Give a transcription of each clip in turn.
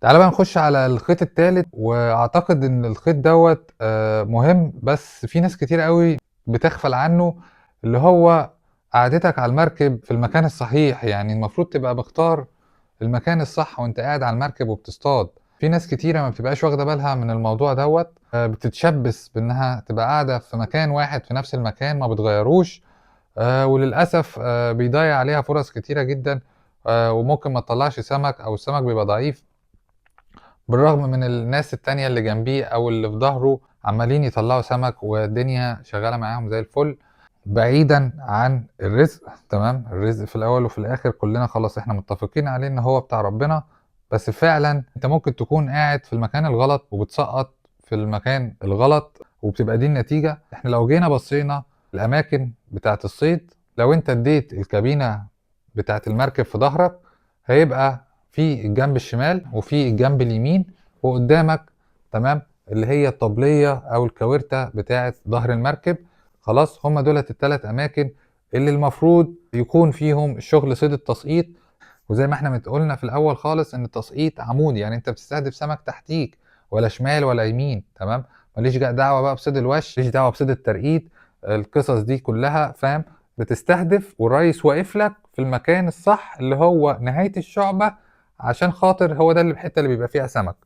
تعالَ بقى نخش على الخيط التالت، وأعتقد إن الخيط دوّة مهم، بس في ناس كتيرة أوي بتغفل عنه، اللي هو قعدتك على المركب في المكان الصحيح، يعني المفروض تبقى مختار المكان الصح وأنت قاعد على المركب وبتصطاد. في ناس كتيرة ما بتبقاش واخدة بالها من الموضوع دوّة، بتتشبِّث بإنها تبقى قاعدة في مكان واحد في نفس المكان ما بتغيّروش، وللأسف بيضيّع عليها فرص كتيرة جدًا، وممكن ما تطلّعش سمك أو السمك بيبقى ضعيف. بالرغم من الناس التانية اللي جنبيه أو اللي في ضهره عمالين يطلّعوا سمك والدنيا شغّالة معاهم زي الفل، بعيدًا عن الرزق. تمام، الرزق في الأول وفي الآخر كلّنا خلاص إحنا متّفقين عليه إن هو بتاع ربنا، بس فعلًا أنت ممكن تكون قاعد في المكان الغلط وبتسقّط في المكان الغلط وبتبقى دي النتيجة. إحنا لو جينا بصّينا الأماكن بتاعة الصيد، لو أنت ادّيت الكابينة بتاعة المركب في ضهرك، هيبقى في الجنب الشمال وفي الجنب اليمين وقدامك، تمام، اللي هي الطبلية أو الكاورتة بتاعة ضهر المركب. خلاص، هم دُولة ال3 أماكن اللي المفروض يكون فيهم شغل صيد التسقيط. وزي ما إحنا قُلنا في الأول خالص إن التسقيط عمودي، يعني أنت بتستهدف سمك تحتيك، ولا شمال ولا يمين، تمام، ما ليش دعوة بقى بصيد الوَش، ما ليش دعوة بصيد الترقيد، القصص دي كلّها، فاهم، بتستهدف والريّس واقف لك في المكان الصح اللي هو نهاية الشُعبة، عشان خاطر هو ده الحتّة اللي بيبقى فيها سمك.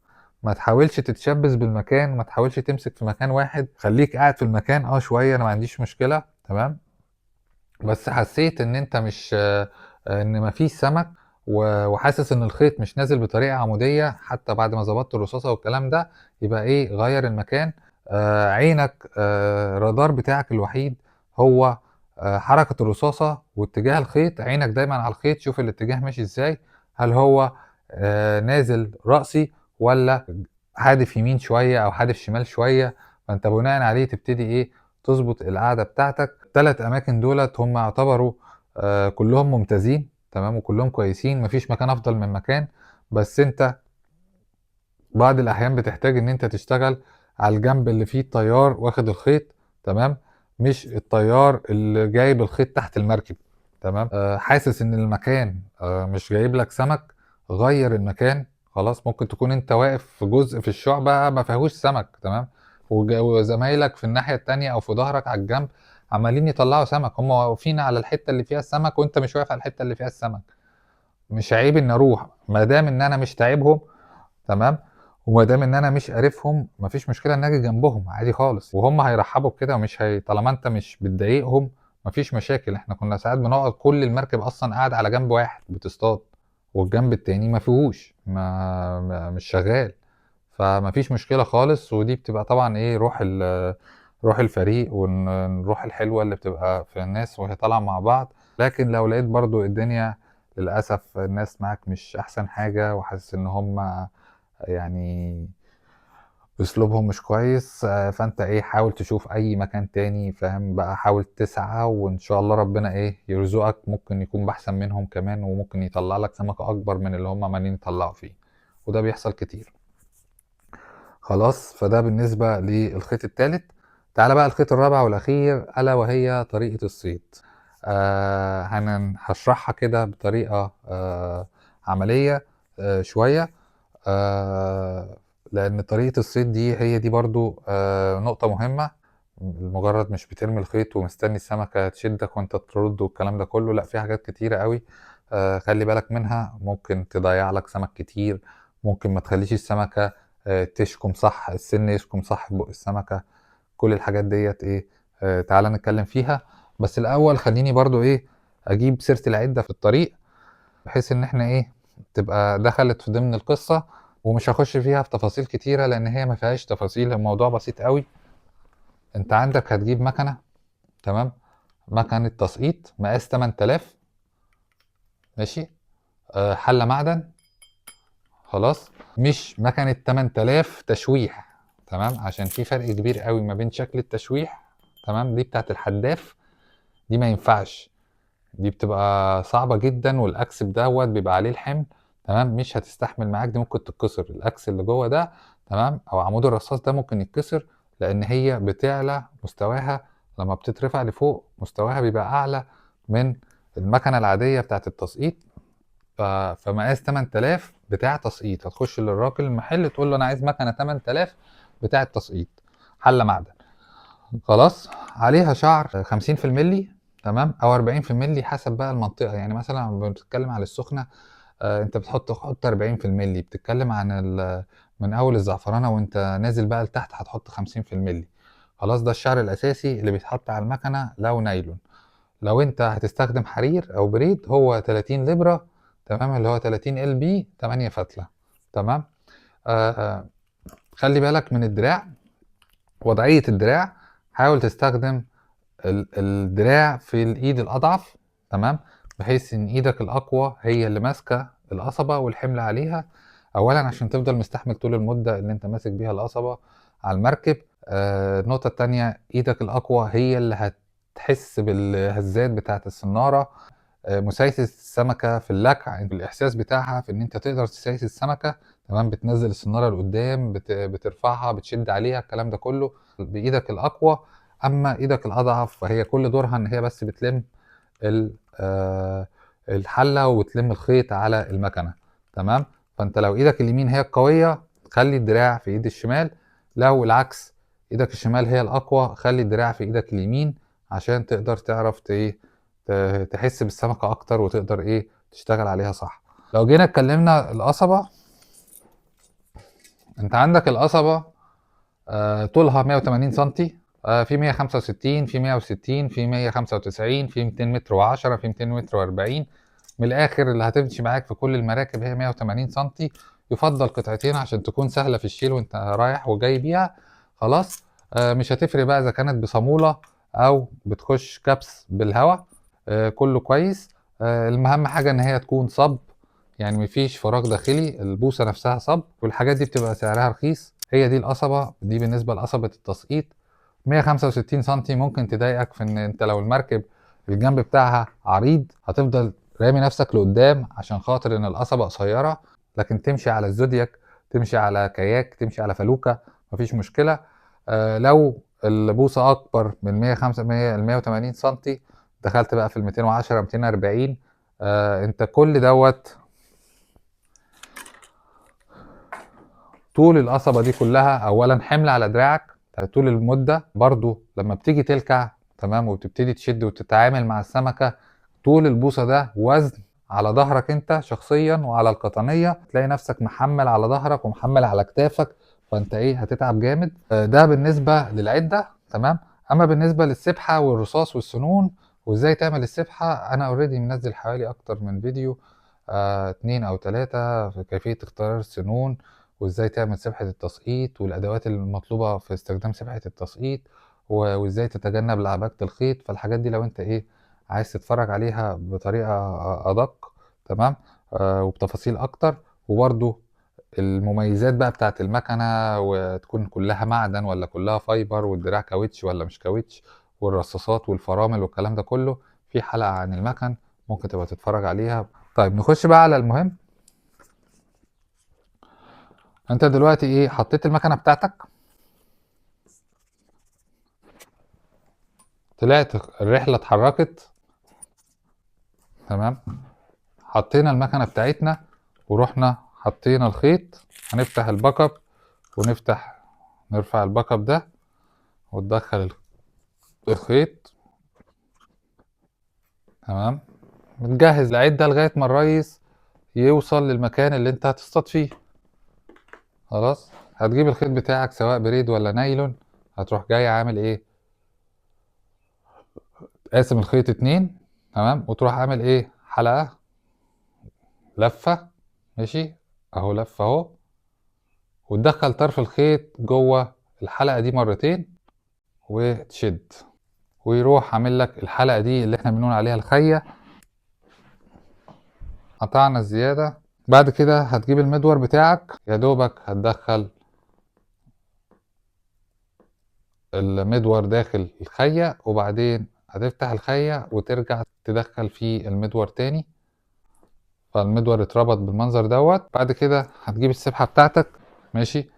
ما تحاولش تتشبِّث بالمكان، ما تحاولش تمسك في مكان واحد، خلّيك قاعد في المكان شوية، أنا ما عنديش مشكلة، تمام، بس حسيت إن أنت مش إن ما فيش سمك وحاسس إن الخيط مش نازل بطريقة عمودية حتى بعد ما ضبطت الرصاصة والكلام ده، يبقى إيه، غيّر المكان. عينك الرادار بتاعك الوحيد هو حركة الرصاصة واتجاه الخيط، عينك دايمًا على الخيط، شوف الاتجاه ماشي إزاي، هل هو نازل رأسي والّا حادف يمين شوية أو حادف شمال شوية، فأنت بناءً عليه تبتدي إيه، تضبط القعدة بتاعتك. ال3 أماكن دُولة هم يعتبروا كلّهم ممتازين، تمام، وكلّهم كويسين، ما فيش مكان أفضل من مكان، بس أنت بعض الأحيان بتحتاج إن أنت تشتغل على الجنب اللي فيه الطيار واخد الخيط، تمام، مش الطيار اللي جايب الخيط تحت المركب، تمام. حاسس إن المكان مش جايب لك سمك، غيّر المكان. خلاص، ممكن تكون أنت واقف في جزء في الشُعبة ما فيهوش سمك، تمام، وزمايلك في الناحية التانية أو في ضهرك على الجنب عمّالين يطلّعوا سمك، هم واقفين على الحتّة اللي فيها السمك وأنت مش واقف على الحتّة اللي فيها السمك. مش عيب إني أروح، ما دام إن أنا مش تاعبهم، تمام، وما دام إن أنا مش قارفهم، ما فيش مشكلة إني آجي جنبهم عادي خالص، وهُم هيرحّبوا بكده ومش طالما أنت مش بتضايقهم ما فيش مشاكل. إحنا كنا ساعات بنقعد كل المركب أصلًا قاعدة على جنب واحد بتصطاد، والجنب التاني ما فيهوش، مش شغال، فما فيش مشكلة خالص. ودي بتبقى طبعًا إيه، روح الفريق الروح الحلوة اللي بتبقى في الناس وهي طالعة مع بعض. لكن لو لقيت برضه الدنيا للأسف الناس معاك مش أحسن حاجة وحاسس إن هُم يعني أسلوبهم مش كويس، فأنت إيه، حاول تشوف أي مكان تاني، فاهم بقى، حاول تسعى وإن شاء الله ربنا إيه، يرزقك، ممكن يكون بأحسن منهم كمان وممكن يطلّع لك سمكة أكبر من اللي هُم عمالين يطلّعوا فيه، وده بيحصل كتير. خلاص، فده بالنسبة للخيط التالت. تعالَ بقى الخيط الرابع والأخير ألا وهي طريقة الصيد. هاشرحها كده بطريقة عملية شوية. آآ لإن طريقة الصيد دي هي دي برضه نقطة مهمة، لمجرد مش بترمي الخيط ومستني السمكة تشدّك وأنت ترُد والكلام ده كلّه، لأ، في حاجات كتيرة أوي خلّي بالك منها، ممكن تضيّع لك سمك كتير، ممكن ما تخلّيش السمكة تشكُم صح، السِن يشكُم صح في بُق السمكة، كل الحاجات ديّة إيه، تعالَ نتكلّم فيها. بس الأول خلّيني برضه إيه، أجيب سيرة العِدّة في الطريق، بحيث إن إحنا إيه، تبقى دخلت في ضمن القصة، ومش هاخش فيها في تفاصيل كتيرة لإن هي ما فيهاش تفاصيل، الموضوع بسيط أوي. أنت عندك هتجيب مكنة، تمام، مكنة تسقيط مقاس 8000، ماشي، حلة معدن، خلاص، مش مكنة 8000 تشويح، تمام، عشان في فرق كبير أوي ما بين شكل التشويح، تمام، دي بتاعة الحدّاف، دي ما ينفعش، دي بتبقى صعبة جدًا والأكس دوّة بيبقى عليه الحمل، تمام، مش هتستحمل معاك، دي ممكن تتكسر، الأكس اللي جوّه ده، تمام، أو عمود الرصاص ده ممكن يتكسر، لإن هي بتعلى مستواها لمّا بتترفع لفوق، مستواها بيبقى أعلى من المكنة العادية بتاعة التسقيط. فمقاس 8000 بتاع تسقيط. هتخش للراجل المحل تقول له انا عايز مكنه 8000 بتاعه تسقيط، حله معدن، خلاص، عليها شعر 50 في الملي، تمام، او 40 في الملي حسب بقى المنطقه. يعني مثلا لما بنتكلم على السخنه انت بتحط 40 في الملي. بتتكلم عن من اول الزعفرانه وانت نازل بقى لتحت هتحط 50 في الملي. خلاص، ده الشعر الاساسي اللي بيتحط على المكنه لو نايلون. لو انت هتستخدم حرير او بريد هو 30 لبرة، تمام، اللي هو 30 ال بي 8 فتلة، تمام. آه آه، خلي بالك من الدراع، وضعية الدراع. حاول تستخدم الدراع في الايد الاضعف، تمام، بحيث ان ايدك الاقوى هي اللي ماسكة القصبة والحمل عليها، اولا عشان تفضل مستحمل طول المدة اللي انت ماسك بيها القصبة على المركب. النقطة التانية، ايدك الاقوى هي اللي هتحس بالهزات بتاعة السنارة. مسايسة السمكة في اللكع، الإحساس بتاعها في إن أنت تقدر تسايس السمكة، تمام، بتنزل السنارة لقدام، بترفعها، بتشد عليها، الكلام ده كله بإيدك الأقوى. أما إيدك الأضعف فهي كل دورها إن هي بس بتلم الحلة وتلم الخيط على المكنة، تمام. فأنت لو إيدك اليمين هي القوية خلي الدراع في إيد الشمال، لو العكس إيدك الشمال هي الأقوى خلي الدراع في إيدك اليمين، عشان تقدر تعرف تحس بالسمكة أكتر وتقدر تشتغل عليها صح. لو جينا اتكلمنا القصبة، أنت عندك القصبة طولها 180 سنتي، في 165، في 160، في 195، في 200 متر و10، في 200 متر و40. من الآخر اللي هتمشي معاك في كل المراكب هي 180 سنتي. يفضل قطعتين عشان تكون سهلة في الشيل وانت رايح وجاي بيها، خلاص. مش هتفرق بقى إذا كانت بصامولة أو بتخش كبس بالهواء، كله كويس. المهم حاجة إن هي تكون صب، يعني مفيش فراغ داخلي، البوصة نفسها صب، والحاجات دي بتبقى سعرها رخيص. هي دي القصبة، دي بالنسبة لقصبة التسقيط. 165 سنتي ممكن تضايقك في ان انت لو المركب الجنب بتاعها عريض هتفضل رامي نفسك لقدام عشان خاطر ان القصبة قصيرة، لكن تمشي على الزودياك، تمشي على كاياك، تمشي على فلوكة، مفيش مشكلة. لو البوصة اكبر من 105 180 سنتي دخلت بقى في ال 210 240. انت كل دوت طول القصبة دي كلها اولا حمل على دراعك طول المدة. برضو لما بتيجي تلكع، تمام، وتبتدي تشد وتتعامل مع السمكة، طول البوصة ده وزن على ظهرك انت شخصيا وعلى القطنية، تلاقي نفسك محمل على ظهرك ومحمل على كتافك، فانت هتتعب جامد. ده بالنسبة للعدة، تمام. اما بالنسبة للسبحة والرصاص والسنون وازاي تعمل السبحة، انا اوريدي منزل حوالي اكتر من فيديو، 2 أو 3 في كيفية اختيار السنون، وازاي تعمل سبحة التسقيط، والأدوات المطلوبة في استخدام سبحة التسقيط، وازاي تتجنب لعبكة الخيط. فالحاجات دي لو انت عايز تتفرج عليها بطريقة أدق، تمام، وبتفاصيل أكتر، وبرضو المميزات بقى بتاعت المكنة، وتكون كلها معدن ولا كلها فايبر، والدراع كاوتش ولا مش كاوتش، والرصاصات والفرامل والكلام ده كله، في حلقة عن المكن ممكن تبقى تتفرج عليها. طيب نخش بقى على المهم. انت دلوقتي حطيت المكنه بتاعتك، طلعت الرحله اتحركت، تمام، حطينا المكنه بتاعتنا ورحنا حطينا الخيط. هنفتح الباك اب ونفتح نرفع الباك اب ده وتدخل الخيط، تمام. بتجهز العده لغايه ما الريس يوصل للمكان اللي انت هتصطاد فيه. خلاص، هتجيب الخيط بتاعك سواء بريد ولا نايلون، هتروح جاي عامل قاسم الخيط 2، تمام، وتروح عامل حلقة لفة، ماشي، اهو لفة اهو، وتدخل طرف الخيط جوه الحلقة دي مرتين وتشد، ويروح عامل لك الحلقة دي اللي احنا بنقول عليها الخية. قطعنا الزيادة. بعد كده هتجيب المدور بتاعك، يا دوبك هتدخل المدور داخل الخية، وبعدين هتفتح الخية وترجع تدخل فيه المدور تاني، فالمدور اتربط بالمنظر دوت. بعد كده هتجيب السبحة بتاعتك، ماشي.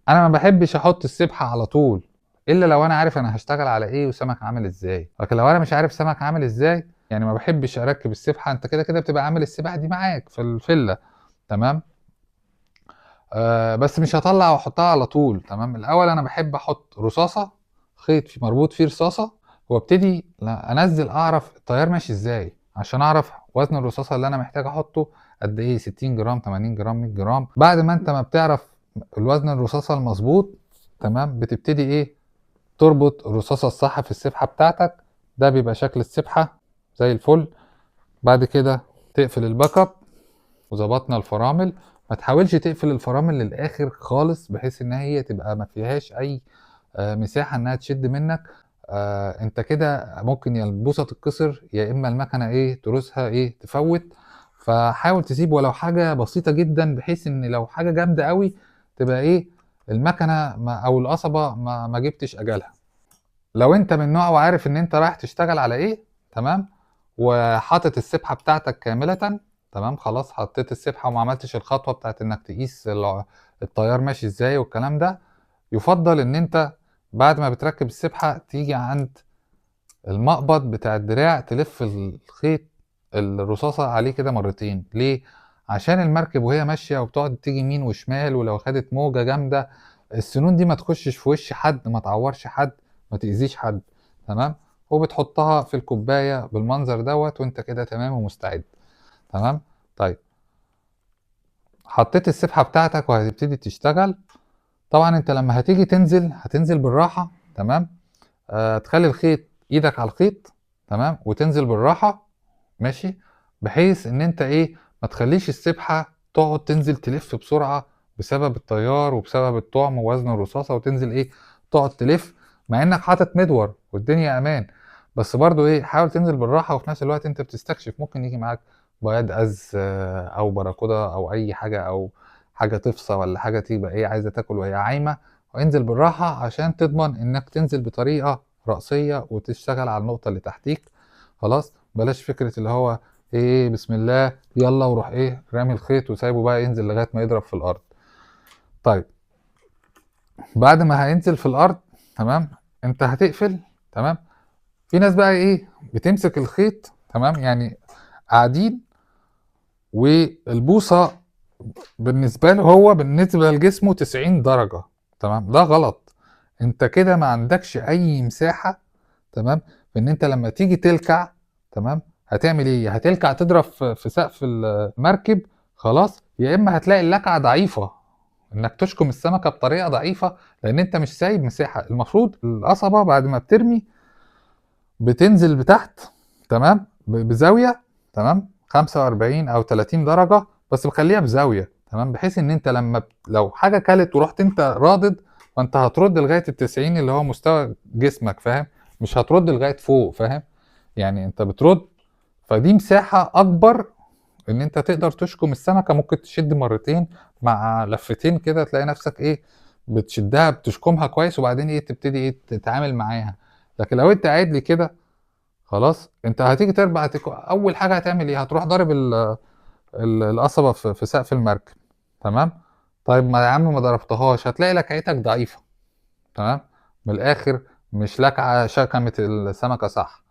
انا ما بحبش احط السبحة على طول الا لو انا عارف انا هشتغل على ايه وسمك عامل ازاي، لكن لو انا مش عارف سمك عامل ازاي يعني ما بحبش اركب السبحة. انت كده كده بتبقى عامل السبحة دي معاك في الفلة، تمام، بس مش هطلع واحطها على طول. تمام، الاول انا بحب احط رصاصه، خيط مربوط فيه رصاصه، وابتدي انزل اعرف التيار ماشي ازاي، عشان اعرف وزن الرصاصه اللي انا محتاج احطه قد ايه، 60 جرام 80 جرام 100 جرام. بعد ما انت ما بتعرف الوزن الرصاصه المظبوط، تمام، بتبتدي ايه، تربط الرصاصه الصح في السبحه بتاعتك. ده بيبقى شكل السبحه زي الفل. بعد كده تقفل الباك اب، وظبطنا الفرامل. ما تحاولش تقفل الفرامل للاخر خالص، بحيث ان هي تبقى ما فيهاش اي مساحه انها تشد منك. انت كده ممكن يا البوصه تتكسر، يا اما المكنه ايه تروسها ايه تفوت. فحاول تسيب ولو حاجه بسيطه جدا، بحيث ان لو حاجه جامده قوي تبقى ايه، المكنه ما او القصبه ما جبتش اجلها. لو انت من نوع وعارف ان انت رايح تشتغل على ايه، تمام، وحاطط السبحه بتاعتك كامله، تمام، خلاص حطيت السبحه وما عملتش الخطوه بتاعت انك تقيس التيار ماشي ازاي والكلام ده، يفضل ان انت بعد ما بتركب السبحه تيجي عند المقبض بتاع الدراع، تلف الخيط الرصاصه عليه كده مرتين. ليه؟ عشان المركب وهي ماشيه وبتقعد تيجي يمين وشمال، ولو خدت موجه جامده السنون دي ما تخشش في وش حد، ما تعورش حد، ما تأذيش حد. تمام، وبتحطها في الكوبايه بالمنظر دوت، وانت كده تمام ومستعد. تمام. طيب، حطيت السبحه بتاعتك وهتبتدي تشتغل. طبعا انت لما هتيجي تنزل هتنزل بالراحه. تمام. تخلي الخيط، ايدك على الخيط، تمام، وتنزل بالراحه. ماشي. بحيث ان انت ايه، ما تخليش السبحه تقعد تنزل تلف بسرعه بسبب التيار وبسبب الطعم ووزن الرصاصه، وتنزل ايه، تقعد تلف مع انك حاطط مدور والدنيا امان. بس برضو ايه، حاول تنزل بالراحه، وفي نفس الوقت انت بتستكشف، ممكن يجي معاك بياض از او براكوده او اي حاجه، او حاجه تفصى ولا حاجه تبقى ايه عايزه تاكل وهي عايمه. وانزل بالراحه عشان تضمن انك تنزل بطريقه رأسيه وتشتغل على النقطه اللي تحتيك. خلاص، بلاش فكره اللي هو ايه بسم الله يلا وروح ايه رامي الخيط وسايبه بقى ينزل لغايه ما يضرب في الارض. طيب، بعد ما هينزل في الارض، تمام، انت هتقفل. تمام. في ناس بقى ايه بتمسك الخيط، تمام، يعني قاعدين والبوصه بالنسبه له هو بالنسبه لجسمه 90 درجه. تمام، ده غلط. انت كده ما عندكش اي مساحه، تمام، ان انت لما تيجي تلكع، تمام، هتعمل ايه، هتلكع تضرب في سقف المركب. خلاص، يا اما هتلاقي اللكعه ضعيفه، انك تشكم السمكه بطريقه ضعيفه، لان انت مش سايب مساحه. المفروض القصبه بعد ما بترمي بتنزل بتحت، تمام، بزاويه، تمام، 45 او 30 درجه، بس بخليها بزاويه، تمام، بحيث ان انت لما لو حاجه كلت ورحت انت رادد، فانت هترد لغايه ال 90 اللي هو مستوى جسمك، فاهم، مش هترد لغايه فوق، فاهم، يعني انت بترد. فدي مساحه اكبر ان انت تقدر تشكم السمكه، ممكن تشد مرتين مع لفتين كده تلاقي نفسك ايه بتشدها بتشكمها كويس، وبعدين ايه تبتدي ايه تتعامل معاها. لكن لو انت قاعد لي كده، خلاص انت هتيجي تربع اول حاجه هتعمل ايه، هتروح ضارب القصبه في سقف المركب. تمام. طيب ما يا عم ما ضربتهاش، هتلاقي لكعتك ضعيفه. تمام. من الاخر مش لكعه شكمت السمكه صح.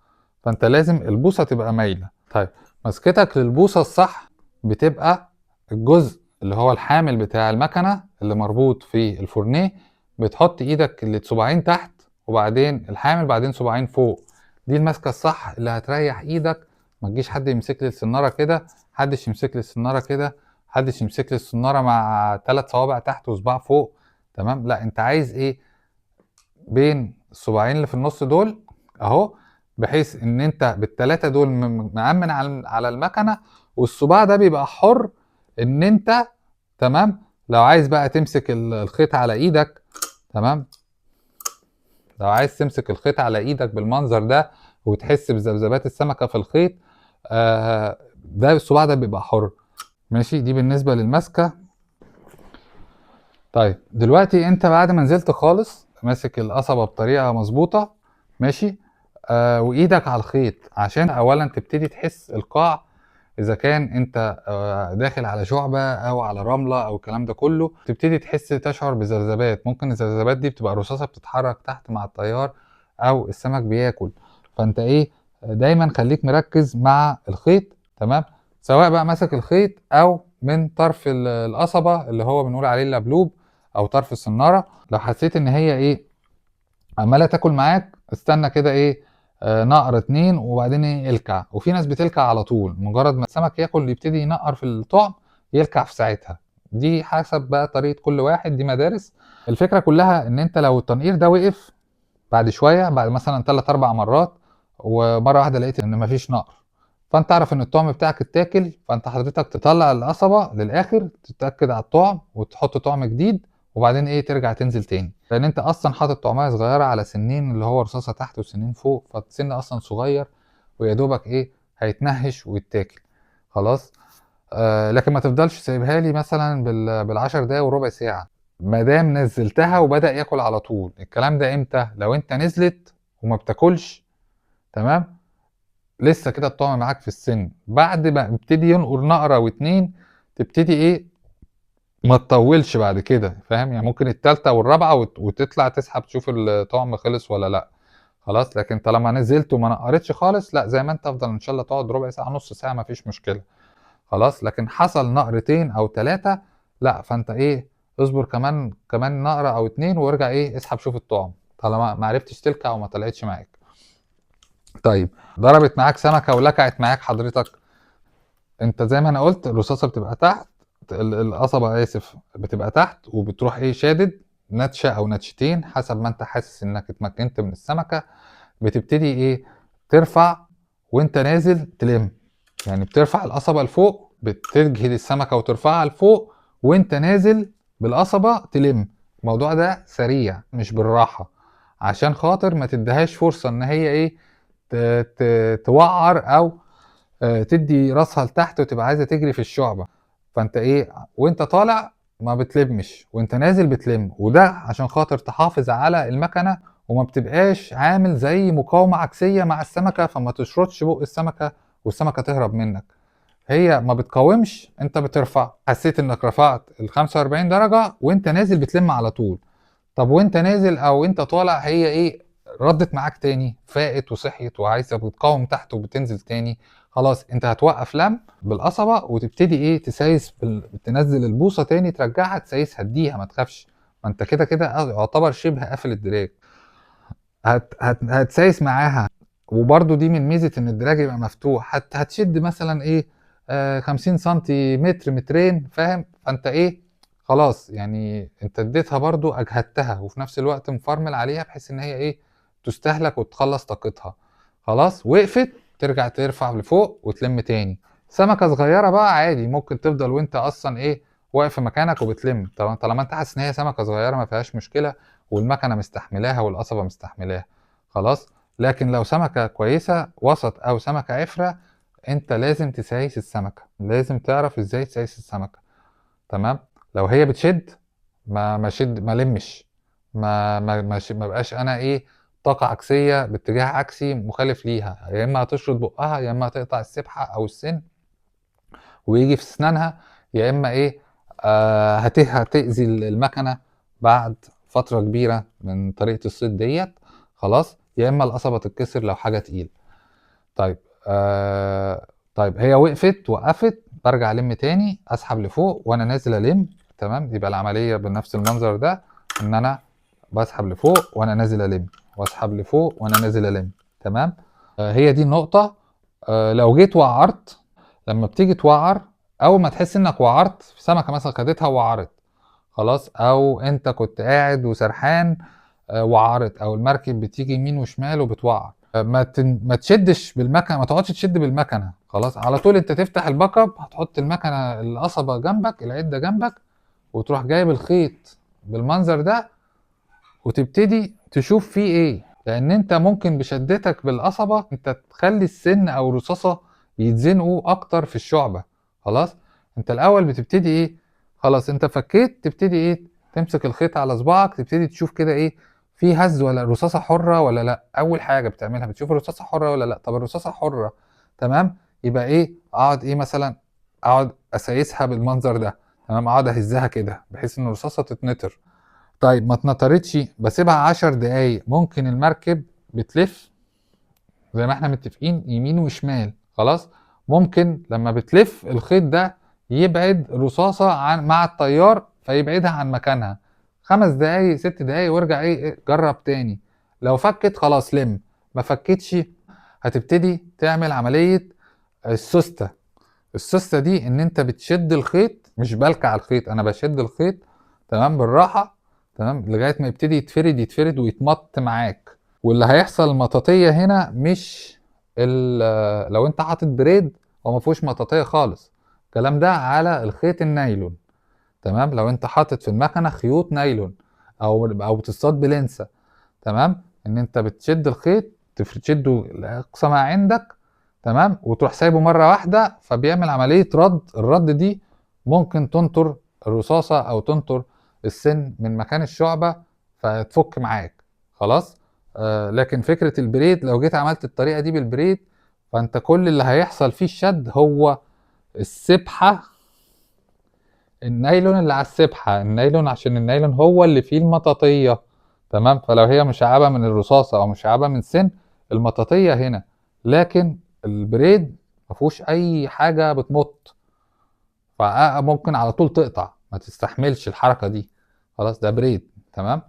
فانت لازم البوصه تبقى مايله. طيب، مسكتك للبوصه الصح بتبقى الجزء اللي هو الحامل بتاع المكنه اللي مربوط في الفورنيه، بتحط ايدك اللي صباعين تحت، وبعدين الحامل، بعدين صباعين فوق. دي المسكه الصح اللي هتريح ايدك. ما تجيش حد يمسك لي السناره كده، حدش يمسك لي السناره كده، حدش يمسك لي السناره مع 3 صوابع تحت وصباع فوق. تمام، لا انت عايز ايه، بين الصباعين اللي في النص دول اهو، بحيث ان انت بالتلاتة دول مأمن على المكنة، والصباع ده بيبقى حر ان انت، تمام، لو عايز بقى تمسك الخيط على ايدك، تمام، لو عايز تمسك الخيط على ايدك بالمنظر ده وتحس بذبذبات السمكة في الخيط، ده الصباع ده بيبقى حر. ماشي، دي بالنسبة للمسكة. طيب دلوقتي انت بعد ما نزلت خالص ماسك القصبة بطريقة مظبوطة، ماشي، وايدك على الخيط عشان اولا تبتدي تحس القاع، اذا كان انت داخل على شعبة او على رملة او الكلام ده كله، تبتدي تحس تشعر بذبذبات. ممكن الذبذبات دي بتبقى رصاصة بتتحرك تحت مع التيار او السمك بياكل. فانت ايه، دايما خليك مركز مع الخيط. تمام، سواء بقى ماسك الخيط او من طرف القصبة اللي هو بنقول عليه اللبلوب او طرف السنارة. لو حسيت ان هي ايه عمالة تاكل معاك، استنى كده ايه نقرة 2 وبعدين ايه الكع. وفي ناس بتلكع على طول، مجرد ما السمك ياكل يبتدي ينقر في الطعم يلكع في ساعتها. دي حسب بقى طريقة كل واحد، دي مدارس. الفكرة كلها ان انت لو التنقير ده وقف بعد شوية، بعد مثلا 3 4 مرات، ومرة واحدة لقيت ان مفيش نقر، فانت تعرف ان الطعم بتاعك اتاكل. فانت حضرتك تطلع القصبة للاخر، تتأكد على الطعم وتحط طعم جديد، وبعدين ايه ترجع تنزل تاني، لان انت اصلا حاطط طعمية صغيرة على سنين اللي هو رصاصة تحت وسنين فوق، فالسن اصلا صغير ويا دوبك ايه هيتنهش ويتاكل خلاص. لكن ما تفضلش سايبها لي مثلا بالعشر دقايق وربع ساعة. ما دام نزلتها وبدأ ياكل على طول. الكلام ده امتى؟ لو انت نزلت وما بتاكلش، تمام، لسه كده الطعم معاك في السن. بعد ما يبتدي ينقر نقرة واتنين، تبتدي ايه ما تطولش بعد كده، فاهم؟ يعني ممكن التالتة والرابعة وتطلع تسحب تشوف الطعم خلص ولا لا. خلاص. لكن طالما نزلت وما نقرتش خالص، لا، زي ما انت افضل ان شاء الله تقعد ربع ساعة نص ساعة مفيش مشكلة خلاص. لكن حصل نقرتين او ثلاثة، لا، فانت ايه اصبر كمان نقرة او اتنين وارجع ايه اسحب شوف الطعم، طالما ما عرفتش تلكع وما طلعتش معاك. طيب، ضربت معاك سمكة ولكعت معاك حضرتك، انت زي ما انا قلت الرصاصة بتبقى تحت، القصبة اسف بتبقى تحت، وبتروح ايه شادد نتشة او نتشتين حسب ما انت حاسس انك اتمكنت من السمكة. بتبتدي ايه ترفع وانت نازل تلم، يعني بترفع القصبة لفوق، بتجهد السمكة وترفعها لفوق وانت نازل بالقصبة تلم. الموضوع ده سريع مش بالراحة، عشان خاطر ما تديهاش فرصة ان هي ايه توعر او تدي راسها لتحت وتبقى عايزة تجري في الشعبة. فانت ايه وانت طالع ما بتلمش وانت نازل بتلم، وده عشان خاطر تحافظ على المكنة وما بتبقاش عامل زي مقاومة عكسية مع السمكة، فما تشرطش بق السمكة والسمكة تهرب منك. هي ما بتقاومش، انت بترفع، حسيت انك رفعت ال 45 درجة وانت نازل بتلم على طول. طب وانت نازل او انت طالع هي ايه ردت معاك تاني، فاقت وصحيت وعايزه بتقاوم تحت وبتنزل تاني، خلاص انت هتوقف لم بالقصبه وتبتدي ايه تسايس تنزل البوصه تاني ترجعها تسايس هديها ما تخافش. ما انت كده كده يعتبر شبه قافل الدراج، هتسايس معاها. وبرده دي من ميزه ان الدراج يبقى مفتوح، هتشد مثلا ايه 50 سنتي متر مترين، فاهم؟ فانت ايه خلاص يعني انت اديتها برضو اجهدتها وفي نفس الوقت مفرمل عليها بحيث ان هي ايه تستهلك وتخلص طاقتها. خلاص وقفت، ترجع ترفع لفوق وتلم تاني. سمكة صغيرة بقى عادي ممكن تفضل وانت اصلا ايه واقف في مكانك وبتلم، طالما انت حاسس ان هي سمكة صغيرة ما فيهاش مشكلة والمكنة مستحملاها والقصبة مستحملاها خلاص. لكن لو سمكة كويسة وسط او سمكة عفرة، انت لازم تسايس السمكة، لازم تعرف ازاي تسايس السمكة، تمام؟ لو هي بتشد ما شد ما لمش، ما بقاش انا ايه طاقة عكسية باتجاه عكسي مخالف ليها، يا اما هتشرط بقها يا اما هتقطع السبحة او السن ويجي في اسنانها، يا اما ايه هتأذي المكنة بعد فترة كبيرة من طريقة الصيد ديت خلاص، يا اما القصبة تتكسر لو حاجة تقيلة. طيب طيب هي وقفت برجع الم تاني اسحب لفوق وانا نازل الم، تمام؟ يبقى العمليه بنفس المنظر ده، ان انا بسحب لفوق وانا نازل الم واسحب لفوق وانا نازل الم، تمام؟ هي دي النقطه. لو جيت وعرت، لما بتيجي توعر اول ما تحس انك وعرت في سمكه مثلا خدتها وعرت خلاص، او انت كنت قاعد وسرحان وعرت، او المركب بتيجي يمين وشمال وبتوعر، ما تشدش بالمكنه، ما تقعدش تشد بالمكنه خلاص. على طول انت تفتح الباك اب، هتحط المكنه القصبه جنبك العده جنبك وتروح جايب الخيط بالمنظر ده وتبتدي تشوف فيه ايه، لان انت ممكن بشدتك بالقصبه انت تخلي السن او الرصاصه يتزنقوا اكتر في الشعبه خلاص. انت الاول بتبتدي ايه خلاص انت فكيت، تبتدي ايه تمسك الخيط على صباعك، تبتدي تشوف كده ايه في هز ولا الرصاصه حره ولا لا. اول حاجه بتعملها بتشوف الرصاصه حره ولا لا. طب الرصاصه حره، تمام، يبقى ايه اقعد ايه مثلا اقعد اسايسها بالمنظر ده، تمام، اقعد اهزها كده بحيث ان الرصاصه تتنطر. طيب ما اتنطرتش بسيبها 10 دقايق، ممكن المركب بتلف زي ما احنا متفقين يمين وشمال خلاص. ممكن لما بتلف الخيط ده يبعد رصاصة مع التيار، فيبعدها عن مكانها 5 دقايق 6 دقايق، وارجع جرب تاني. لو فكت خلاص لم، ما فكتش هتبتدي تعمل عملية السوستة. السوستة دي ان انت بتشد الخيط، مش بلكع الخيط، انا بشد الخيط تمام بالراحة، تمام لغاية ما يبتدي يتفرد يتفرد ويتمط معاك. واللي هيحصل مطاطية هنا مش لو انت حاطط بريد هو ما فيهوش مطاطية خالص، الكلام ده على الخيط النايلون. تمام لو انت حاطط في المكنة خيوط نايلون او بتصطاد بلنسة، تمام ان انت بتشد الخيط تشده لاقصى ما عندك، تمام وتروح سايبه مره واحده، فبيعمل عمليه رد. الرد دي ممكن تنطر الرصاصه او تنطر السن من مكان الشعبه فتفك معاك خلاص. لكن فكره البريد لو جيت عملت الطريقه دي بالبريد، فانت كل اللي هيحصل فيه الشد هو السبحه، النايلون اللي على السبحه، النايلون عشان النايلون هو اللي فيه المطاطيه، تمام. فلو هي مشعبه من الرصاصه او مشعبه من سن، المطاطيه هنا. لكن البريد ما فيهوش اي حاجه بتمط، فممكن على طول تقطع، ما تستحملش الحركه دي. خلاص ده بريد، تمام.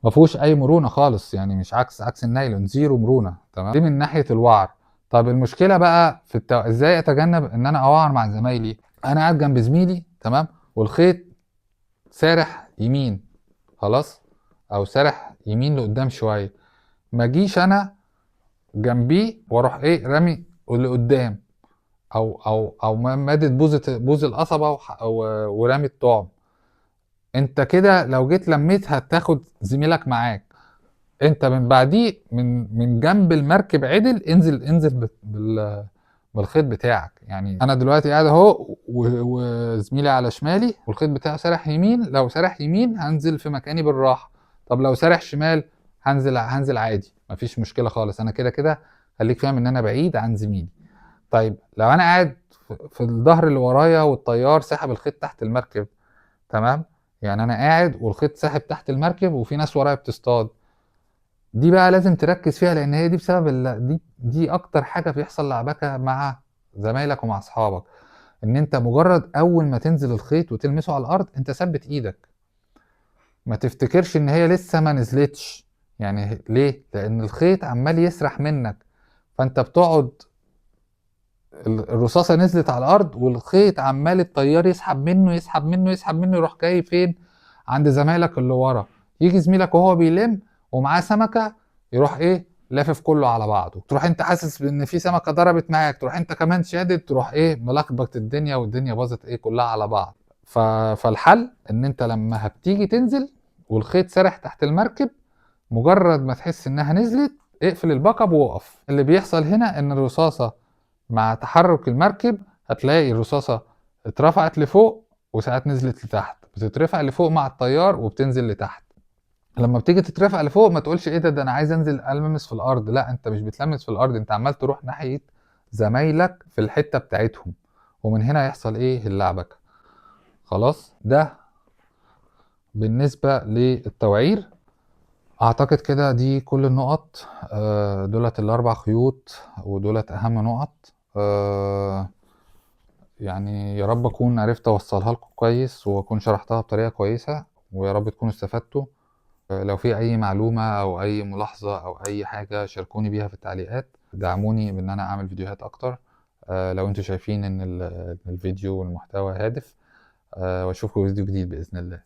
ما فيهوش اي مرونه خالص، يعني مش عكس النايلون، زيرو مرونه، تمام. دي من ناحيه الوعر. طب المشكله بقى في ازاي اتجنب ان انا اوعر مع زمايلي؟ انا قاعد جنب زميلي، تمام، والخيط سارح يمين، خلاص، او سارح يمين لقدام شويه، ما اجيش انا جنبيه واروح رامي لقدام، او مادد بوز القصبه ورامي الطعم. انت كده لو جيت لميت هتاخد زميلك معاك. انت من بعديه من جنب المركب عدل، انزل بالخيط بتاعك. يعني انا دلوقتي قاعد اهو وزميلي على شمالي والخيط بتاعه سارح يمين، لو سارح يمين هنزل في مكاني بالراحه، طب لو سارح شمال هنزل عادي، مفيش مشكله خالص. انا كده كده خليك فاهم ان انا بعيد عن زميلي. طيب لو انا قاعد في الظهر اللي ورايا والطيار سحب الخيط تحت المركب، تمام، يعني انا قاعد والخيط ساحب تحت المركب وفي ناس ورايا بتصطاد، دي بقى لازم تركز فيها، لان هي دي بسبب دي اكتر حاجه بيحصل لعبكه مع زمايلك ومع اصحابك. ان انت مجرد اول ما تنزل الخيط وتلمسه على الارض انت ثبت ايدك، ما تفتكرش ان هي لسه ما نزلتش. يعني ليه؟ لان الخيط عمال يسرح منك، فانت بتقعد الرصاصه نزلت على الارض والخيط عمال الطيار يسحب منه يسحب منه يسحب منه، يروح جاي فين؟ عند زمايلك اللي ورا. يجي زميلك وهو بيلم ومعاه سمكه، يروح لافف كله على بعضه، تروح انت حاسس ان في سمكه ضربت معاك، تروح انت كمان شادد، تروح ملخبط الدنيا، والدنيا باظت كلها على بعض. فالحل ان انت لما هتيجي تنزل والخيط سرح تحت المركب، مجرد ما تحس انها نزلت اقفل الباك اب ووقف. اللي بيحصل هنا ان الرصاصه مع تحرك المركب هتلاقي الرصاصة اترفعت لفوق وساعات نزلت لتحت، بتترفع لفوق مع التيار وبتنزل لتحت. لما بتيجي تترفع لفوق ما تقولش ده انا عايز انزل المس في الارض، لا انت مش بتلمس في الارض، انت عمال تروح ناحية زمايلك في الحتة بتاعتهم، ومن هنا يحصل اللعبكة. خلاص ده بالنسبة للتوعير. اعتقد كده دي كل النقط، دولت الاربع خيوط ودولت اهم نقط. يعني يا رب اكون عرفت اوصلها لكم كويس واكون شرحتها بطريقة كويسة، ويا رب تكونوا استفدتوا. لو في اي معلومة او اي ملاحظة او اي حاجة شاركوني بيها في التعليقات، دعموني بان انا اعمل فيديوهات اكتر. لو انتوا شايفين ان الفيديو والمحتوى هادف، واشوفكم في فيديو جديد باذن الله.